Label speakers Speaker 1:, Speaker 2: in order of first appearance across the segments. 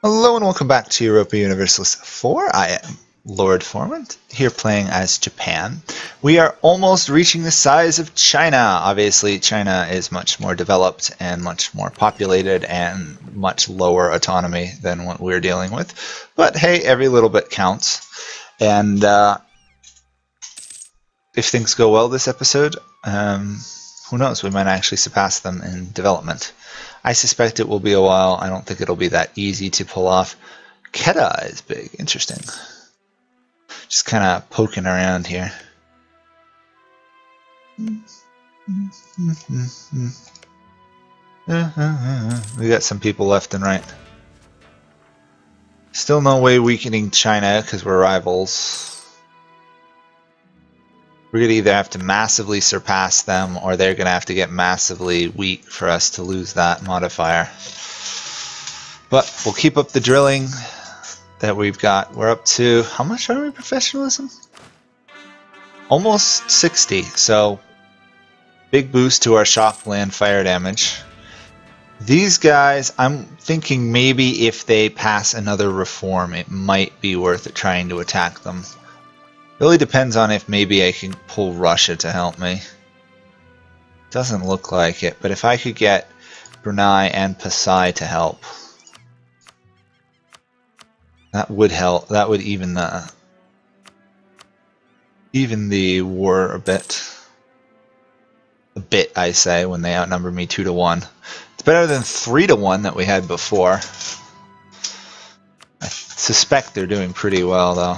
Speaker 1: Hello and welcome back to Europa Universalis 4. I am Lord Forwind, here playing as Japan. We are almost reaching the size of China. Obviously, China is much more developed and much more populated and much lower autonomy than what we're dealing with. But hey, every little bit counts. And if things go well this episode, who knows, we might actually surpass them in development. I suspect it will be a while. I don't think it'll be that easy to pull off. Keta is big. Interesting. Just kind of poking around here. We got some people left and right. Still no way weakening China because we're rivals. We're going to either have to massively surpass them or they're going to have to get massively weak for us to lose that modifier. But we'll keep up the drilling that we've got. We're up to, how much are we professionalism? Almost 60, so big boost to our shock land fire damage. These guys, I'm thinking maybe if they pass another reform, it might be worth it trying to attack them. Really depends on if maybe I can pull Russia to help me. Doesn't look like it, but if I could get Brunei and Pasai to help, that would help. That would even the war a bit. A bit, I say, when they outnumber me 2-1. It's better than 3-1 that we had before. I suspect they're doing pretty well, though.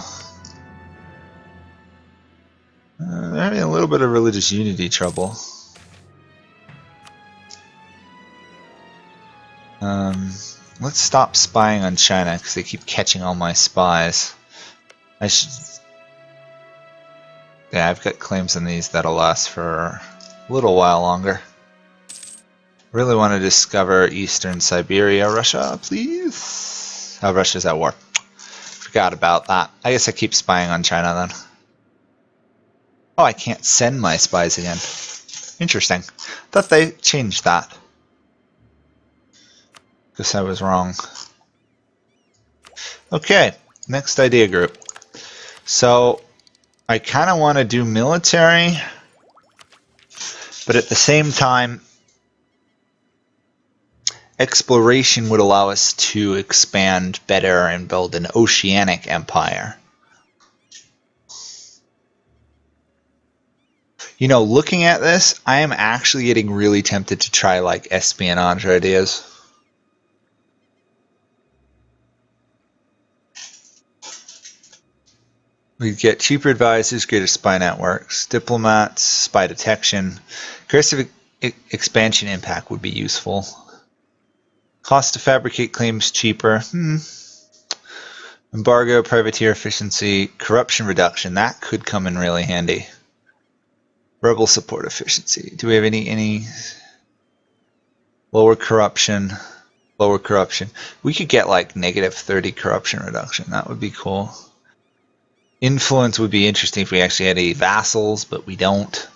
Speaker 1: They're having a little bit of religious unity trouble. Let's stop spying on China because they keep catching all my spies. Yeah, I've got claims on these that'll last for a little while longer. Really want to discover Eastern Siberia, Russia, please. Oh, Russia's at war. Forgot about that. I guess I keep spying on China then. Oh, I can't send my spies again. Interesting. Thought they changed that. Guess I was wrong. Okay, next idea group. So, I kind of want to do military, but at the same time, exploration would allow us to expand better and build an oceanic empire. You know, looking at this, I am actually getting really tempted to try, like, espionage ideas. We get cheaper advisors, greater spy networks, diplomats, spy detection. Aggressive expansion impact would be useful. Cost to fabricate claims cheaper. Embargo, privateer efficiency, corruption reduction. That could come in really handy. Rebel support efficiency. Do we have any lower corruption? Lower corruption. We could get like -30 corruption reduction. That would be cool. Influence would be interesting if we actually had any vassals, but we don't.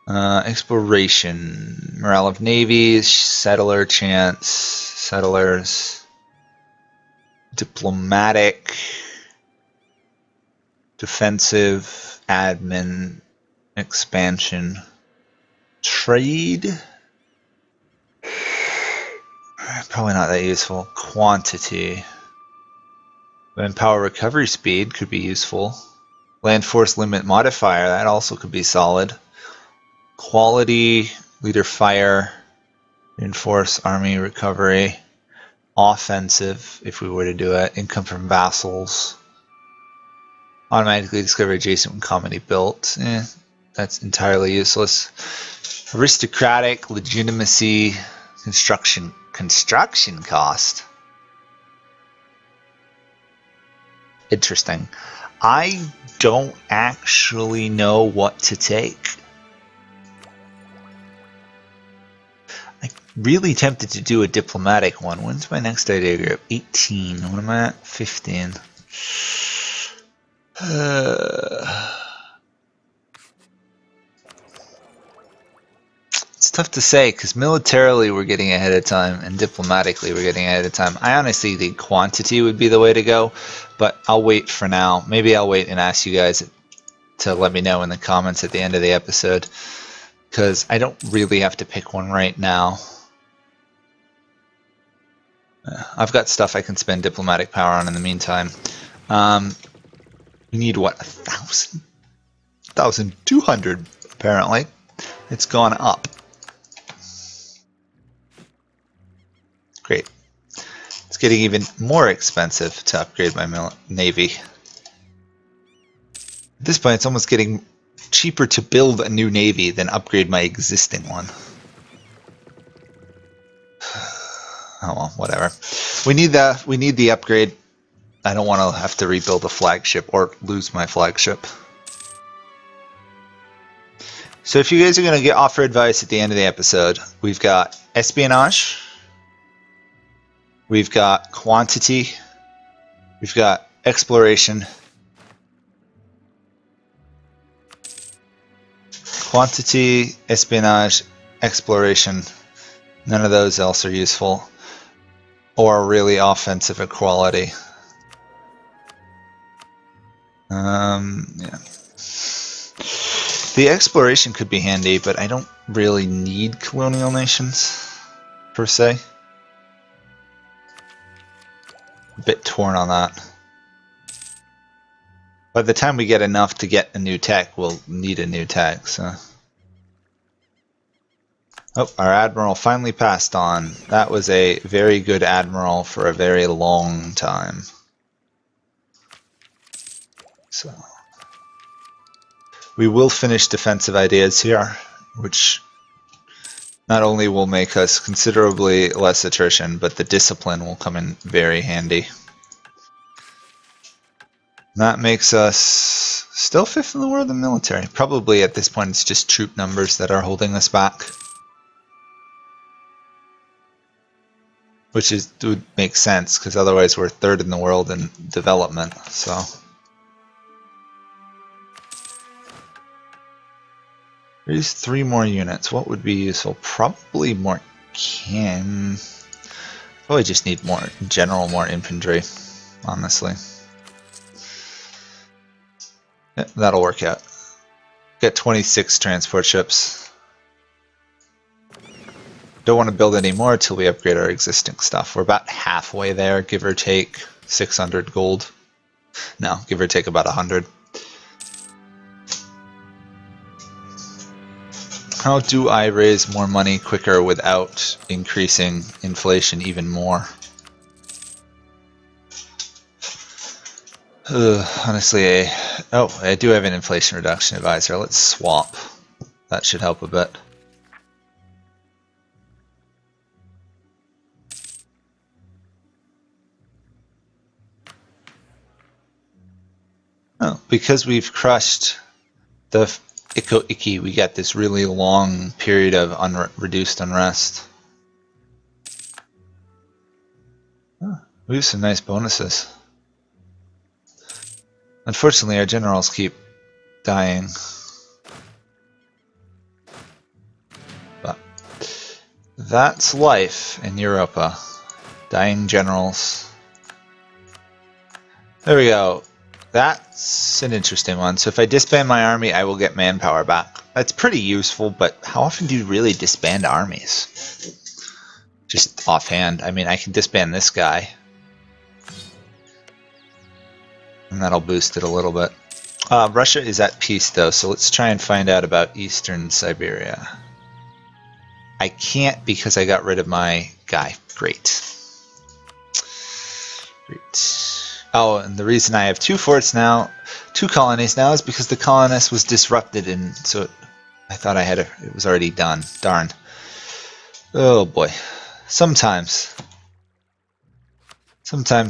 Speaker 1: Exploration. Morale of navies. Settler chance. Settlers. Diplomatic. Defensive. Admin. Expansion, trade, probably not that useful. Quantity, manpower recovery speed could be useful. Land force limit modifier, that also could be solid. Quality, leader fire, reinforce army recovery, offensive if we were to do it. Income from vassals, automatically discover adjacent when commonly built. That's entirely useless. Aristocratic, legitimacy, construction cost. Interesting. I don't actually know what to take. I'm really tempted to do a diplomatic one. When's my next idea group? 18. What am I at? 15. It's tough to say, because militarily we're getting ahead of time, and diplomatically we're getting ahead of time. I honestly think quantity would be the way to go, but I'll wait for now. Maybe I'll wait and ask you guys to let me know in the comments at the end of the episode, because I don't really have to pick one right now. I've got stuff I can spend diplomatic power on in the meantime. We need, what, 1,000? 1,200, apparently. It's gone up. Great. It's getting even more expensive to upgrade my navy. At this point, it's almost getting cheaper to build a new navy than upgrade my existing one. Oh well, whatever. We need the upgrade. I don't want to have to rebuild a flagship or lose my flagship. So if you guys are going to offer advice at the end of the episode, we've got espionage, we've got quantity, we've got exploration, quantity, espionage, exploration. None of those else are useful, or really offensive equality. Yeah. The exploration could be handy, but I don't really need colonial nations, per se. A bit torn on that. By the time we get enough to get a new tech, we'll need a new tech, so... Oh, our admiral finally passed on. That was a very good admiral for a very long time. So... we will finish defensive ideas here, which not only will make us considerably less attrition, but the discipline will come in very handy. That makes us still 5th in the world in military. Probably at this point it's just troop numbers that are holding us back. Which would make sense, because otherwise we're 3rd in the world in development, so... Here's 3 more units. What would be useful? Probably more Probably just need more, in general, more infantry, honestly. Yeah, that'll work out. Get 26 transport ships. Don't want to build any more until we upgrade our existing stuff. We're about halfway there, give or take 600 gold. No, give or take about 100. How do I raise more money quicker without increasing inflation even more? Honestly, I do have an inflation reduction advisor. Let's swap. That should help a bit. Oh, because we've crushed the Iki, we got this really long period of reduced unrest. Oh, we have some nice bonuses. Unfortunately, our generals keep dying. But that's life in Europa. Dying generals. There we go. That's an interesting one. So if I disband my army, I will get manpower back. That's pretty useful, but how often do you really disband armies? Just offhand. I mean, I can disband this guy. And that'll boost it a little bit. Russia is at peace, though, so let's try and find out about Eastern Siberia. I can't because I got rid of my guy. Great. Great. Oh, and the reason I have 2 forts now, 2 colonies now, is because the colonist was disrupted, and so I thought I had it was already done. Darn. Oh boy. Sometimes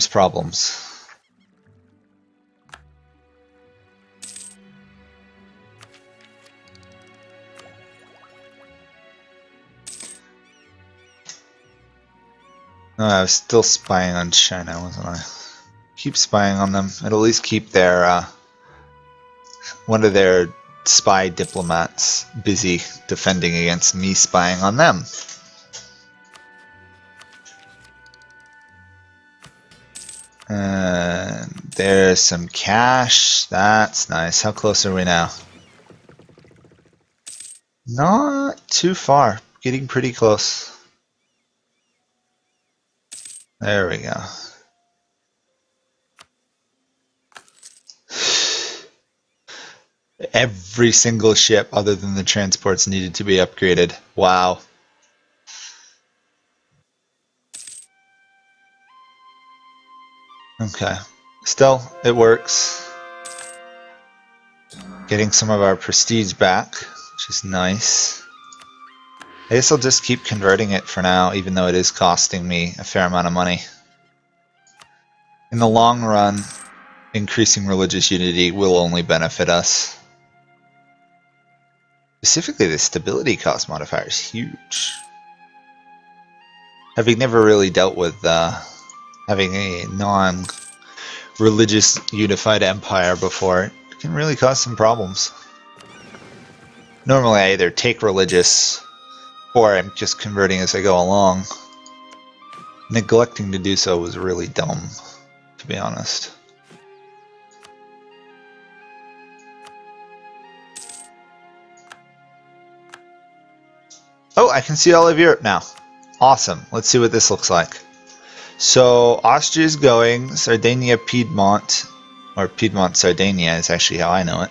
Speaker 1: problems. No, I was still spying on China, wasn't I? Keep spying on them. It'll at least keep their one of their spy diplomats busy defending against me spying on them. And there's some cash. That's nice. How close are we now? Not too far. Getting pretty close. There we go. Every single ship other than the transports needed to be upgraded. Wow. Okay. Still, it works. Getting some of our prestige back, which is nice. I guess I'll just keep converting it for now, even though it is costing me a fair amount of money. In the long run, increasing religious unity will only benefit us. Specifically, the stability cost modifier is huge. Having never really dealt with having a non-religious unified empire before, it can really cause some problems. Normally I either take religious or I'm just converting as I go along. Neglecting to do so was really dumb, to be honest. Oh, I can see all of Europe now. Awesome. Let's see what this looks like. So Austria's going, Sardinia, Piedmont, or Piedmont, Sardinia is actually how I know it.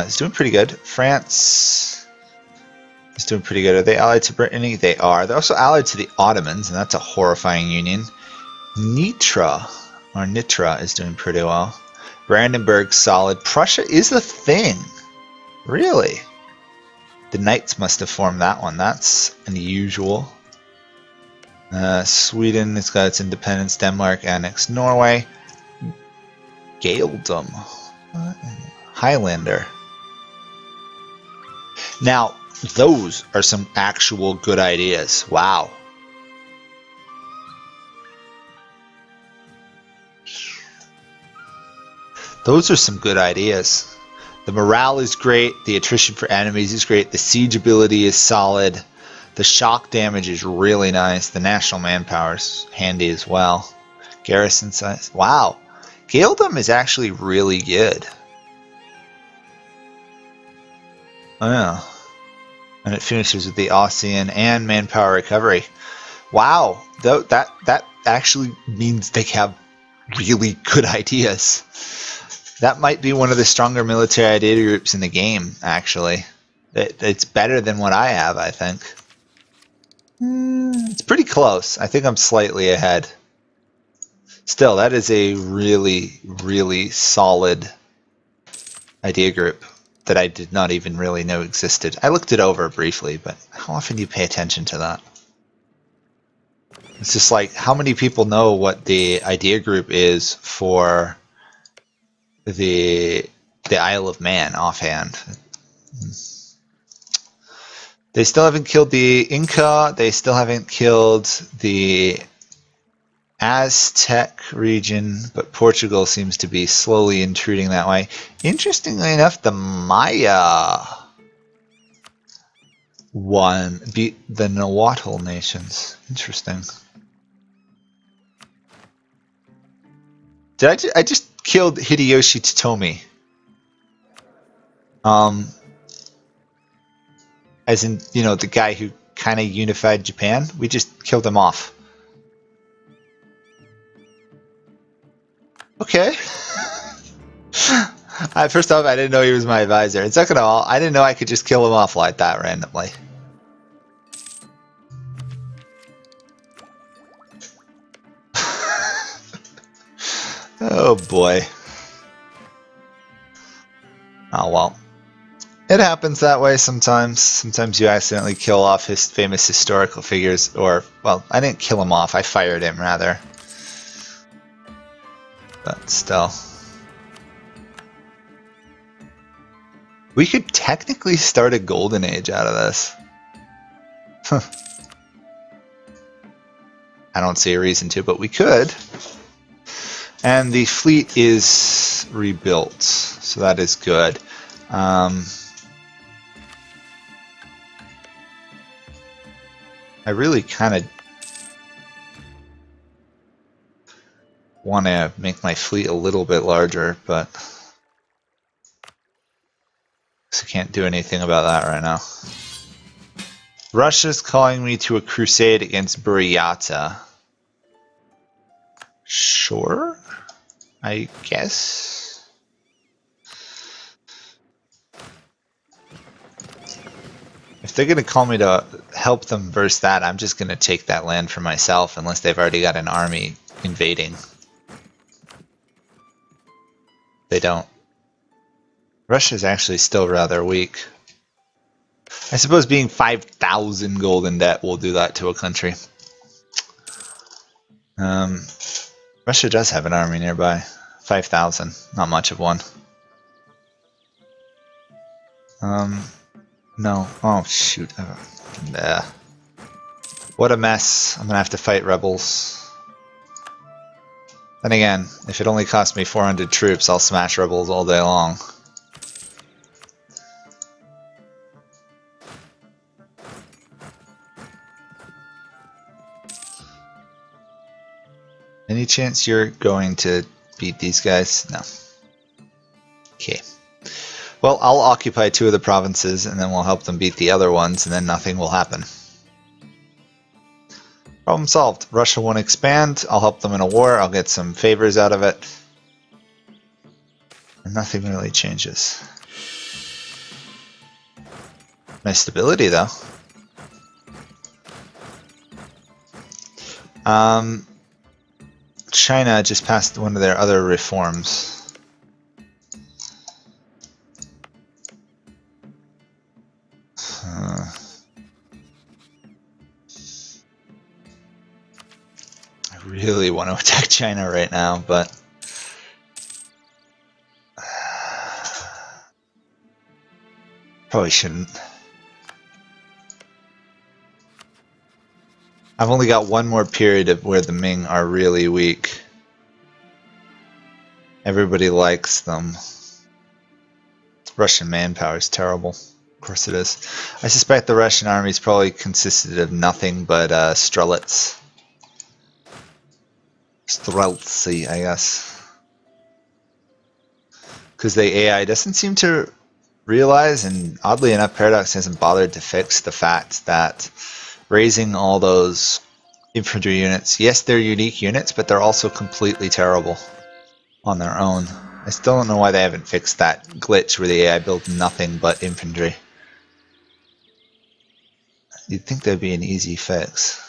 Speaker 1: It's doing pretty good. France is doing pretty good. Are they allied to Brittany? They are. They're also allied to the Ottomans, and that's a horrifying union. Nitra is doing pretty well. Brandenburg's solid. Prussia is a thing. Really? The Knights must have formed that one. That's unusual. Sweden has got its independence. Denmark annexed Norway. Gaeldom. Highlander. Now, those are some actual good ideas. Wow. Those are some good ideas. The morale is great. The attrition for enemies is great. The siege ability is solid. The shock damage is really nice. The national manpower is handy as well. Garrison size. Wow. Gaeldom is actually really good. Oh yeah. And it finishes with the Ossian and manpower recovery. Wow. That actually means they have really good ideas. That might be one of the stronger military idea groups in the game, actually. It's better than what I have, I think. It's pretty close. I think I'm slightly ahead. Still, that is a really, really solid idea group that I did not even really know existed. I looked it over briefly, but how often do you pay attention to that? It's just like, how many people know what the idea group is for the Isle of Man offhand? They still haven't killed the Inca. They still haven't killed the Aztec region, but Portugal seems to be slowly intruding that way. Interestingly enough, the Maya beat the Nahuatl nations. Interesting. I just killed Hideyoshi Totomi. As in, you know, the guy who kind of unified Japan. We just killed him off. Okay. First off, I didn't know he was my advisor. And second of all, I didn't know I could just kill him off like that randomly. Oh boy. Oh well. It happens that way sometimes. Sometimes you accidentally kill off his famous historical figures, or, well, I didn't kill him off, I fired him, rather. But still. We could technically start a golden age out of this. I don't see a reason to, but we could. And the fleet is rebuilt, so that is good. I really kind of want to make my fleet a little bit larger, but I can't do anything about that right now. Russia's calling me to a crusade against Buryata. Sure, I guess. If they're going to call me to help them versus that, I'm just going to take that land for myself unless they've already got an army invading. They don't. Russia's actually still rather weak. I suppose being 5,000 gold in debt will do that to a country. Russia does have an army nearby. 5,000, not much of one. No. Oh, shoot. Nah. What a mess. I'm gonna have to fight rebels. Then again, if it only costs me 400 troops, I'll smash rebels all day long. Any chance you're going to beat these guys? No. Okay. Well, I'll occupy 2 of the provinces, and then we'll help them beat the other ones, and then nothing will happen. Problem solved. Russia won't expand. I'll help them in a war. I'll get some favors out of it. And nothing really changes. Nice stability, though. China just passed one of their other reforms. I really want to attack China right now, but probably shouldn't. I've only got one more period of where the Ming are really weak. Everybody likes them. Russian manpower is terrible. Of course it is. I suspect the Russian armies probably consisted of nothing but strelets. Streltsy, I guess. Because the AI doesn't seem to realize, and oddly enough Paradox hasn't bothered to fix the fact that raising all those infantry units, yes, they're unique units, but they're also completely terrible on their own. I still don't know why they haven't fixed that glitch where the AI builds nothing but infantry. You'd think that'd be an easy fix.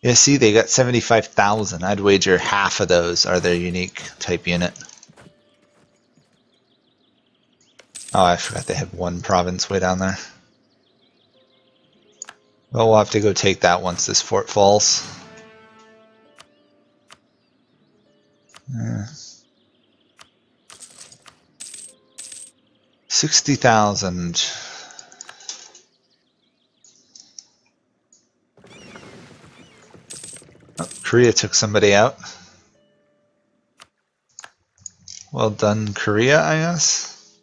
Speaker 1: Yeah, see, they got 75,000. I'd wager half of those are their unique type unit. Oh, I forgot they had one province way down there. Well, we'll have to go take that once this fort falls. 60,000. Oh, Korea took somebody out. Well done, Korea, I guess.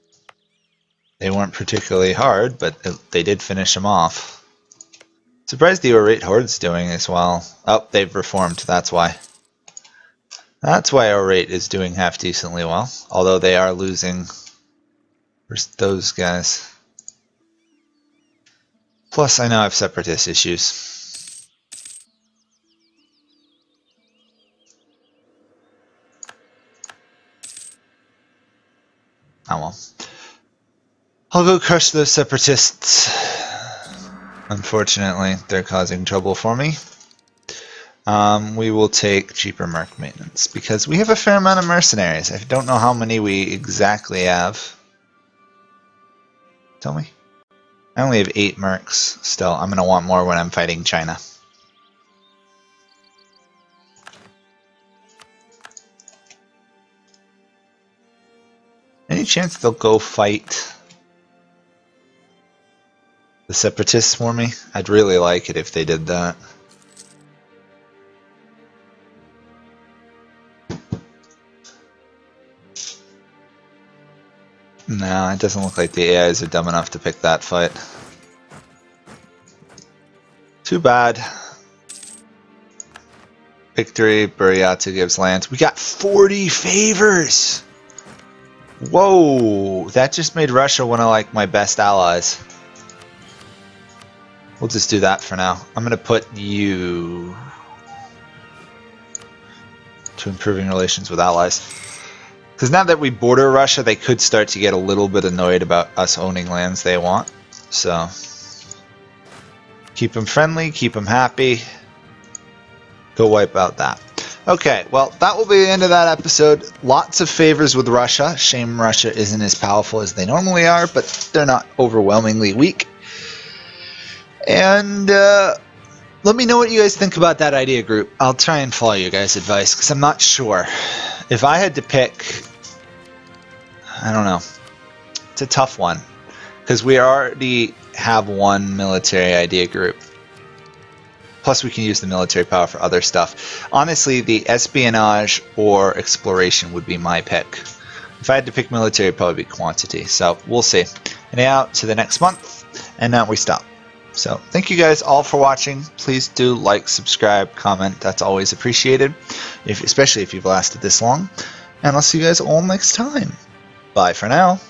Speaker 1: They weren't particularly hard, but they did finish them off. Surprised the Orate Horde's doing as well. Oh, they've reformed, that's why. That's why Orate is doing half decently well, although they are losing versus those guys. Plus, I know I have separatist issues. Oh well. I'll go crush those separatists. Unfortunately, they're causing trouble for me. We will take cheaper merc maintenance because we have a fair amount of mercenaries. I don't know how many we exactly have. Tell me. I only have 8 mercs still. I'm going to want more when I'm fighting China. Any chance they'll go fight the separatists for me? I'd really like it if they did that. No, it doesn't look like the AIs are dumb enough to pick that fight. Too bad. Victory, Buryatsu gives lands. We got 40 favors! Whoa! That just made Russia one of like my best allies. We'll just do that for now. I'm gonna put you to improving relations with allies. Because now that we border Russia, they could start to get a little bit annoyed about us owning lands they want. So, keep them friendly, keep them happy. Go wipe out that. Okay, well, that will be the end of that episode. Lots of favors with Russia. Shame Russia isn't as powerful as they normally are, but they're not overwhelmingly weak. And let me know what you guys think about that idea group. I'll try and follow your guys' advice, because I'm not sure. If I had to pick, I don't know. It's a tough one, because we already have one military idea group. Plus, we can use the military power for other stuff. Honestly, the espionage or exploration would be my pick. If I had to pick military, it'd probably be quantity. So, we'll see. Anyhow, to the next month, and now we stop. So, thank you guys all for watching. Please do like, subscribe, comment. That's always appreciated, especially if you've lasted this long. And I'll see you guys all next time. Bye for now.